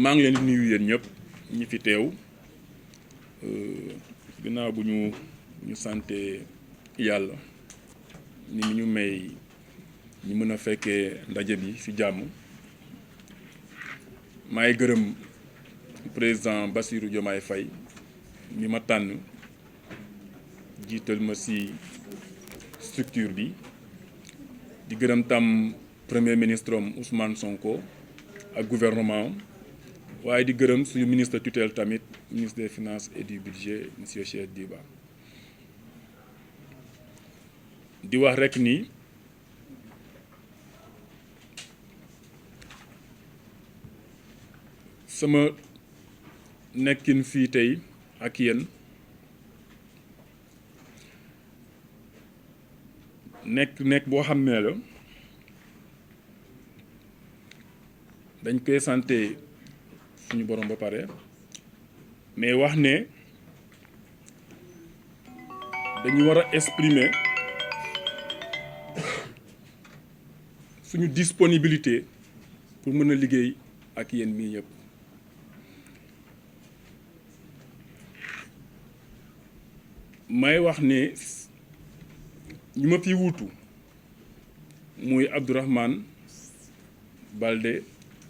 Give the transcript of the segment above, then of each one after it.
maa ngi leen di nuyu yéen ñëpp ñi fi teew ginnaaw bu ñu sante yàlla ni ñu may ñu mën a fekkee ndaje bi ci jàmm maay gërëm président Bassirou Diomaye Faye mi ma tànn jiital ma ci structure bi di gërëm tam premier ministre Ousmane Sonko ak gouvernement waaye di gërëm suñu ministre tutelle tamit ministre des finances et du budget monsieur Cheikh Diba di wax rekk ni sama nekkin fii tey ak yéen nekk boo xam ne la dañ koy sante suñu borom ba pare mais wax ne dañu war a exprimer suñu disponibilité pour mën a liggéey ak yéen mii ñëpp may wax ne ñu ma fi wuutu muy Abdourahmane Baldé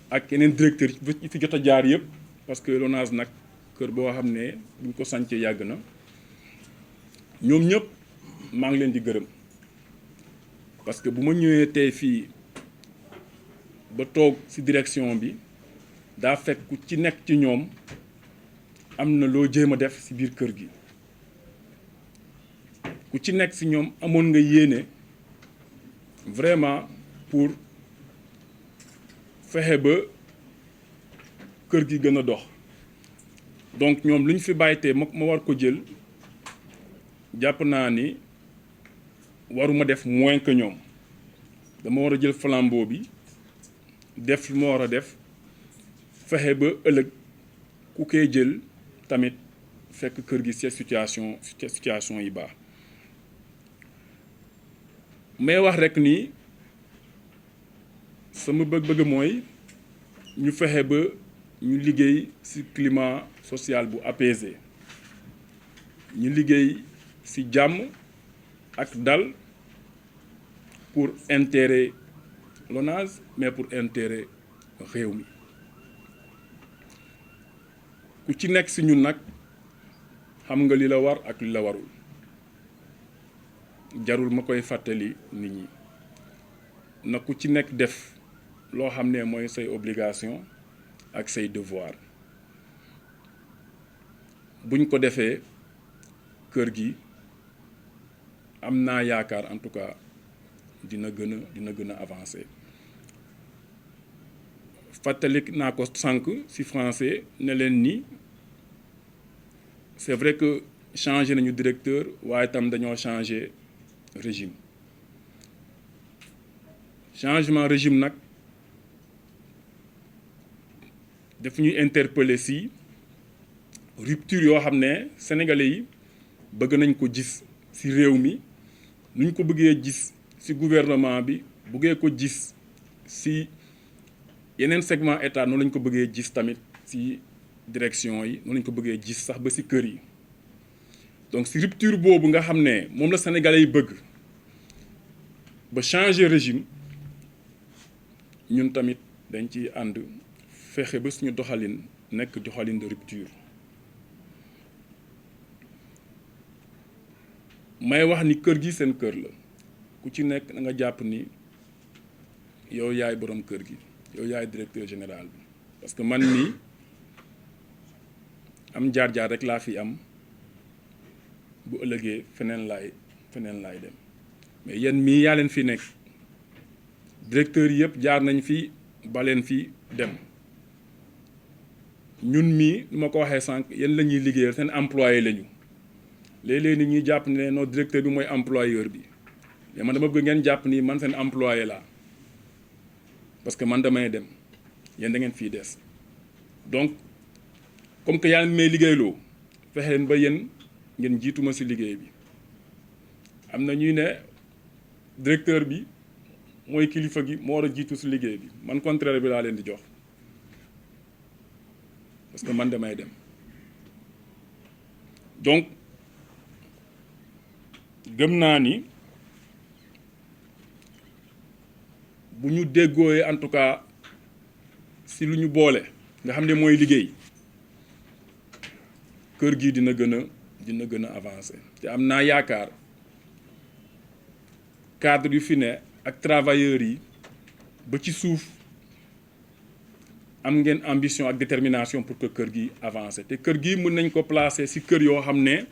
ak yeneen directeur yi fi jot a jaar yëpp parce que LONASE nag kër boo xam ne buñ ko sancee yàgg na ñoom ñëpp maa ngi leen di gërëm parce que bu ma ñëwee tey fii ba toog ci direction bi daa fekk ku ci nekk ci ñoom am na loo jéem a def ci biir kër gi ku ci nekk ci ñoom amoon nga yéene vraiment pour fexe ba kër gi gën a dox donc ñoom lu ñu fi bàyyitee ma war ko jël jàpp naa ni waruma def moins que ñoom dama war a jël flambeau bi def lu ma war a def fexe ba ëllëg ku koy jël tamit fekk kër gi ci situation yi baax may wax rekk ni sama bëgg-bëgg mooy ñu fexe ba ñu liggéey ci climat social bu apaisé ñu liggéey ci jàmm ak dal pour intérêt LONASE mais pour intérêt réew mi ku ci nekk ci ñun nag xam nga li la war ak li la warul jarul ma koy fàttali nit ñi na ku ci nekk def loo xam ne mooy say obligation ak say devoir buñ ko defee kër gi am naa yaakaar en tout cas dina gën a avancer fàttali naa ko sànq ci français ne leen ni c'est vrai que changé nañu directeur waaye tam dañoo changé régime changement régime nag daf ñuy interpeller ci rupture yoo xam ne sénégalais yi bëgg nañ ko gis ci réew mi nu ñu ko bëggee gis ci gouvernement bi bëggee ko gis ci yeneen segment état noonu lañ ko bëggee gis tamit ci direction yi noonu lañ ko bëggee gis sax ba ci kër yi donc ci rupture boobu nga xam ne moom la sénégalais yi bëgg ba changer régime ñun tamit dañ ci ànd fexe ba suñu doxalin nekk doxalin de rupture may wax ni kër gi seen kër la ku ci nekk na nga jàpp ni yow yaay boroom kër gi yow yaay directeur général bi parce que man nii am jaar-jaar rek laa fi am bu ëllëgee feneen laay dem mais yéen mii yaa leen fi nekk directeur yëpp jaar nañ fi ba leen fi dem ñun mii nu ma ko waxee sànq yéen la ñuy liggéeyal seen employé lañu léeg-léeg nit ñuy jàpp ne non directeur bi mooy employeur bi mais man dama bëgg ngeen jàpp ni man seen employé laa parce que man damay dem yéen da ngeen fii des donc comme que yaa ngi may liggéeyloo fexe leen ba yéen ngeen jiituma ci liggéey bi am na ñuy ne directeur bi mooy kilifa gi moo war a jiitu si liggéey bi man contraire bi laa leen di jox parce que man damay dem donc gëm naa ni bu ñu déggooyee en tout cas si lu ñu boole nga xam ne mooy liggéey kër gi dina gën a avancer te am naa yaakaar cadre yu fi ne ak travailleurs yi ba ci suuf am ngeen ambition ak détermination pour que kër gi avancer te kër gi mën nañ ko placer ci kër yoo xam ne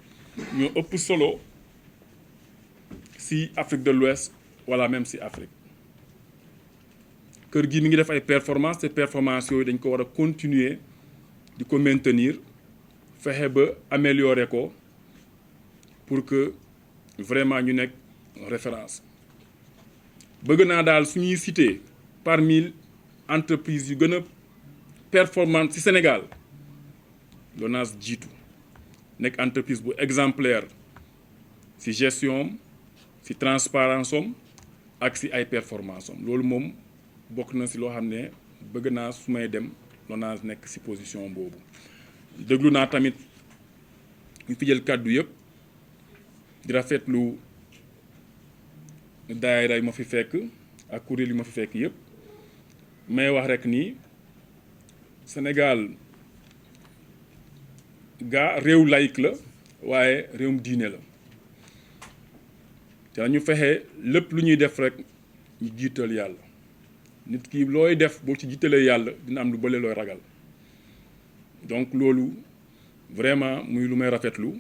ñoo ëpp solo ci Afrique de l'Ouest wala même ci Afrique kër gi mi ngi def ay performances te performances yooyu dañ ko war a continuer di ko maintenir fexe ba améliorer ko pour que vraiment ñu nekk référence bëgg naa daal suñuy citer parmi entreprises yu gën a performante ci Sénégal LONASE jiitu nekk entreprise bu exemplaire ci gestion am ci transparence am ak ci ay performance am loolu moom bokk na ci loo xam ne bëgg naa su may dem LONASE nekk ci position boobu déglu naa tamit ñu fi jël kàddu yëpp di rafetlu daayira yi ma fi fekk ak kuréel yi ma fi fekk yëpp may wax rek ni Sénégal gaa réew laïc la waaye réewum diine la te ñu fexe lépp lu ñuy def rek ñu jiital yàlla nit ki looy def boo ci jiitalee yàlla dina am lu bële looy ragal donc loolu vraiment muy lu may rafetlu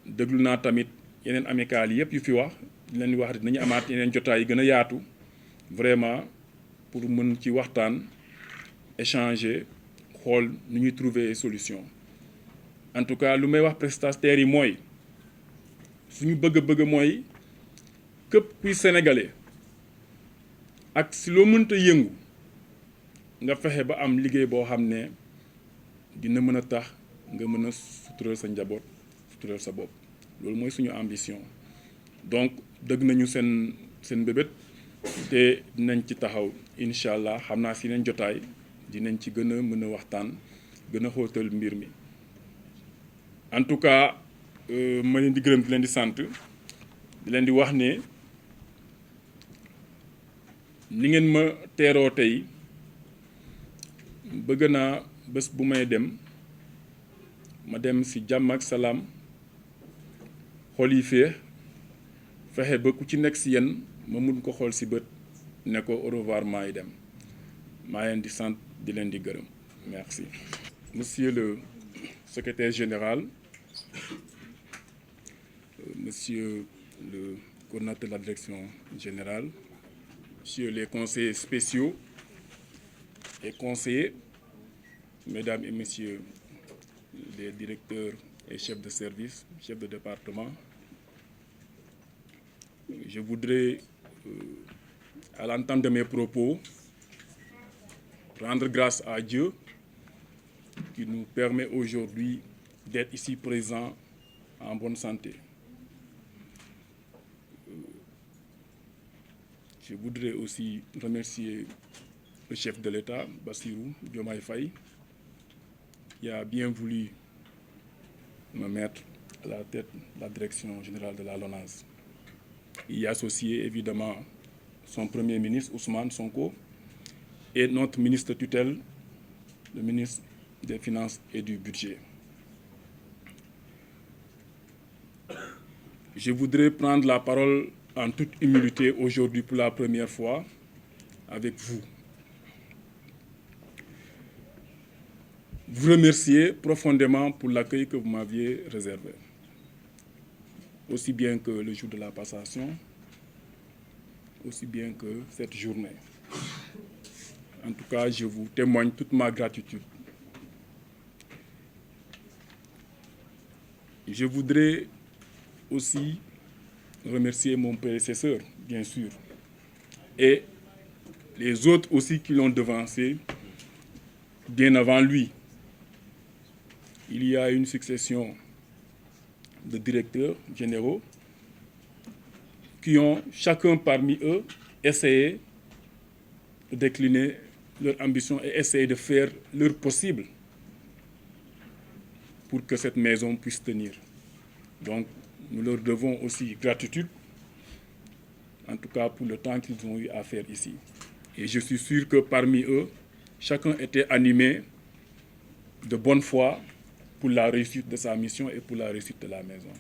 déglu naa tamit yeneen amicales yëpp yu fi wax di leen di wax dinañu amaat yeneen jotaay yi gën a yaatu vraiment pour mën ci waxtaan échanger xool nu ñuy trouver solution en tout cas lu may wax prestataires yi mooy suñu bëgg-bëgg mooy képp kuy sénégalais ak si loo mënta yëngu nga fexe ba am liggéey boo xam ne dina mën a tax nga mën a sutural sa njaboot sutural sa bopp loolu mooy suñu ambition donc dëgg nañu seen mbébét te dinañ ci taxaw incha allah xam naa si neen jotaay dinañ ci gën a mën a waxtaan gën a xóotal mbir mi en tout cas ma leen di gërëm di leen di sant di leen di wax ne ni ngeen ma teeroo tey bëgg naa bés bu may dem ma dem ci jàmm ak salaam xol yi féex fexe ba ku ci nekk ci yéen ma mun ko xool ci bët ne ko au revoir maa ngi dem maa leen di sant di leen di gërëm merci. Monsieur le secrétaire général, monsieur le coordonnateur de la direction générale, monsieur les conseillers spéciaux et conseillers, mesdames et messieurs les directeurs et chefs de service, chefs de département, je voudrais, à l'entente de mes propos, rendre grâce à Dieu qui nous permet aujourd'hui d'être ici présents en bonne santé. Je voudrais aussi remercier le chef de l'État, Bassirou Diomaye Faye, qui a bien voulu me mettre à la tête de la direction générale de la LONASE. Il y a associé évidemment son premier ministre, Ousmane Sonko, et notre ministre tutelle, le ministre des Finances et du Budget. Je voudrais prendre la parole en toute humilité aujourd'hui pour la première fois avec vous. Vous remercier profondément pour l'accueil que vous m'aviez réservé, aussi bien que le jour de la passation, aussi bien que cette journée. En tout cas, je vous témoigne toute ma gratitude. Je voudrais aussi remercier mon prédécesseur, bien sûr, et les autres aussi qui l'ont devancé bien avant lui. Il y a une succession de directeurs généraux qui ont chacun parmi eux essayé de décliner leur ambition et essayé de faire leur possible pour que cette maison puisse tenir. Donc, nous leur devons aussi gratitude, en tout cas pour le temps qu'ils ont eu à faire ici. Et je suis sûr que parmi eux, chacun était animé de bonne foi pour la réussite de sa mission et pour la réussite de la maison.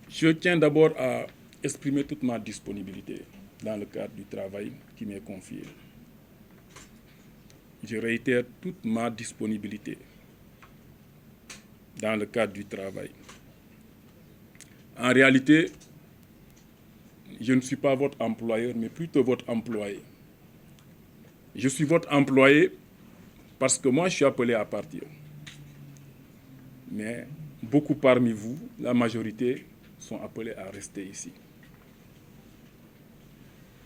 Je tiens d'abord à exprimer toute ma disponibilité dans le cadre du travail qui m'est confié. Je réitère toute ma disponibilité dans le cadre du travail. En réalité, je ne suis pas votre employeur, mais plutôt votre employé. Je suis votre employé parce que moi, je suis appelé à partir. Mais beaucoup parmi vous, la majorité, sont appelés à rester ici.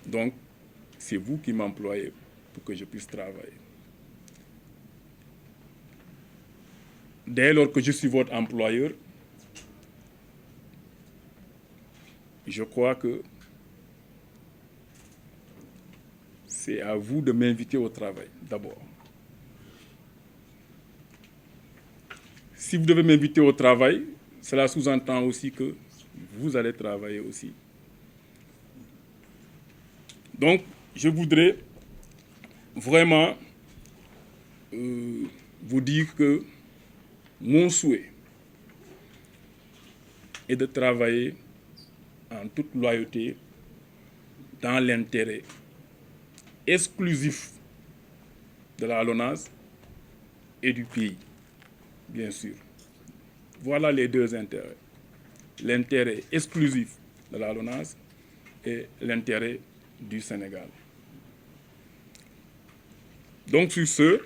Donc, c'est vous qui m'employez pour que je puisse travailler. Dès lors que je suis votre employeur, je crois que c'est à vous de m'inviter au travail, d'abord. Si vous devez m'inviter au travail, cela sous-entend aussi que vous allez travailler aussi. Donc, je voudrais vraiment vous dire que mon souhait est de travailler en toute loyauté dans l'intérêt exclusif de la LONASE et du pays, bien sûr. Voilà les deux intérêts. L'intérêt exclusif de la LONASE et l'intérêt du Sénégal. Donc sur ce,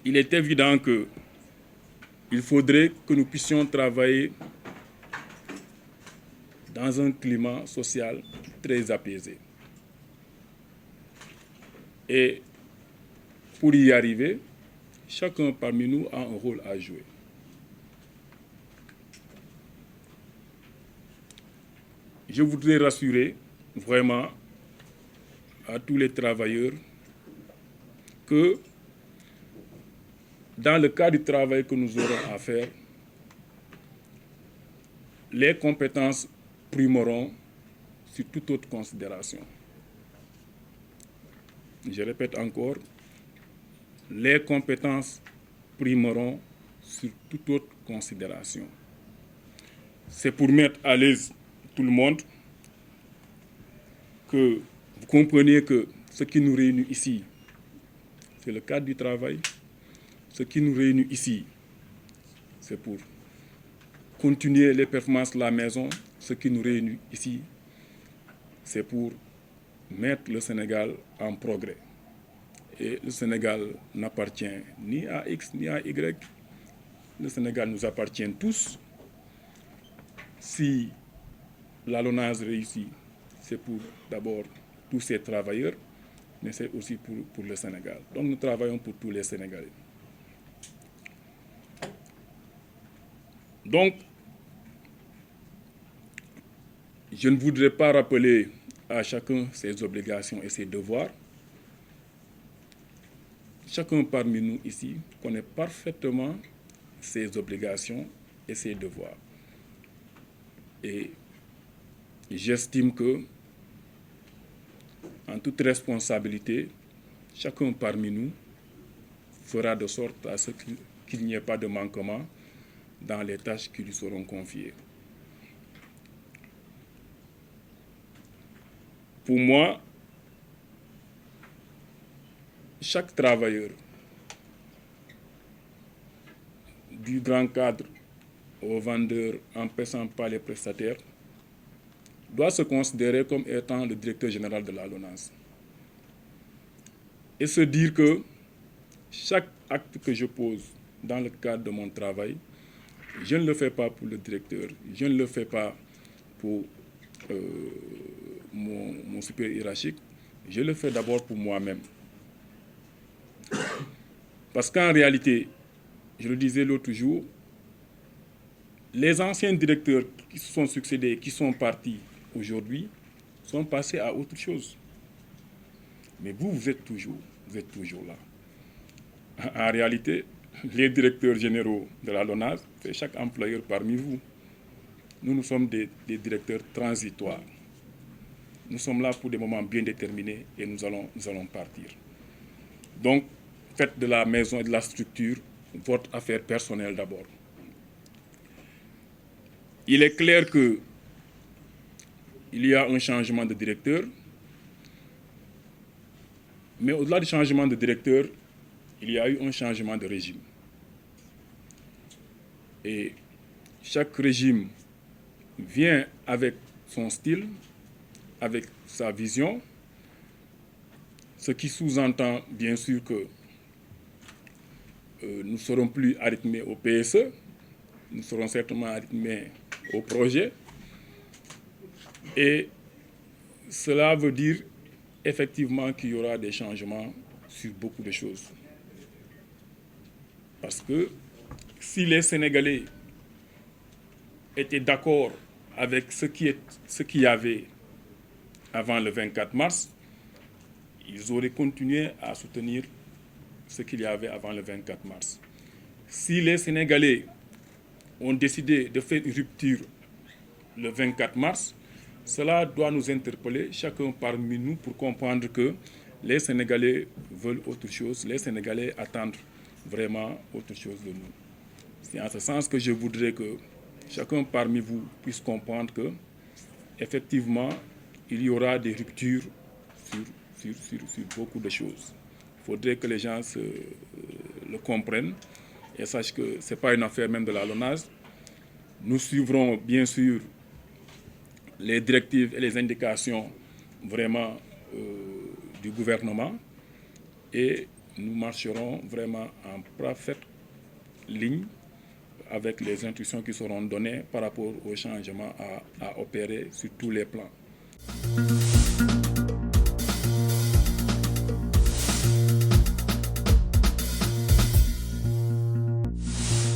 il est évident qu'il faudrait que nous puissions travailler dans un climat social très apaisé. Et pour y arriver, chacun parmi nous a un rôle à jouer. Je voudrais rassurer vraiment à tous les travailleurs que dans le cas du travail que nous aurons à faire, les compétences primeront sur toute autre considération. Je répète encore, les compétences primeront sur toute autre considération. C'est pour mettre à l'aise tout le monde que vous compreniez que ce qui nous réunit ici, c'est le cadre du travail. Ce qui nous réunit ici, c'est pour continuer les performances de la maison. Ce qui nous réunit ici, c'est pour mettre le Sénégal en progrès. Et le Sénégal n'appartient ni à X ni à Y. Le Sénégal nous appartient tous. Si la LONASE réussit, c'est pour d'abord tous ces travailleurs, mais c'est aussi pour le Sénégal. Donc nous travaillons pour tous les Sénégalais. Donc, je ne voudrais pas rappeler à chacun ses obligations et ses devoirs. Chacun parmi nous ici connaît parfaitement ses obligations et ses devoirs. Et j'estime que, en toute responsabilité, chacun parmi nous fera de sorte à ce qu'il n'y ait pas de manquement dans les tâches qui lui seront confiées. Pour moi, chaque travailleur, du grand cadre au vendeur en passant par les prestataires, doit se considérer comme étant le directeur général de la LONASE. Et se dire que chaque acte que je pose dans le cadre de mon travail, je ne le fais pas pour le directeur, je ne le fais pas pour mon supérieur hiérarchique, je le fais d'abord pour moi-même. Parce qu'en réalité, je le disais l'autre jour, les anciens directeurs qui se sont succédés, qui sont partis aujourd'hui, sont passés à autre chose. Mais vous êtes toujours là. En réalité, les directeurs généraux de la LONASE, c'est chaque employeur parmi vous. Nous sommes des directeurs transitoires. Nous sommes là pour des moments bien déterminés et nous allons partir. Donc, faites de la maison et de la structure votre affaire personnelle d'abord. Il est clair qu'il y a un changement de directeur, mais au-delà du changement de directeur, il y a eu un changement de régime. Et chaque régime vient avec son style, avec sa vision, ce qui sous-entend bien sûr que nous ne serons plus arythmés au PSE, nous serons certainement arythmés au projet. Et cela veut dire effectivement qu'il y aura des changements sur beaucoup de choses. Parce que si les Sénégalais étaient d'accord avec ce qu'il y avait avant le 24 mars, ils auraient continué à soutenir ce qu'il y avait avant le 24 mars. Si les Sénégalais ont décidé de faire une rupture le 24 mars, cela doit nous interpeller, chacun parmi nous, pour comprendre que les Sénégalais veulent autre chose, les Sénégalais attendent vraiment autre chose de nous. C'est en ce sens que je voudrais que chacun parmi vous puisse comprendre que, effectivement, il y aura des ruptures sur beaucoup de choses. Il faudrait que les gens le comprennent et sachent que ce n'est pas une affaire même de la LONASE. Nous suivrons bien sûr les directives et les indications vraiment du gouvernement et nous marcherons vraiment en parfaite ligne avec les instructions qui seront données par rapport aux changements à opérer sur tous les plans.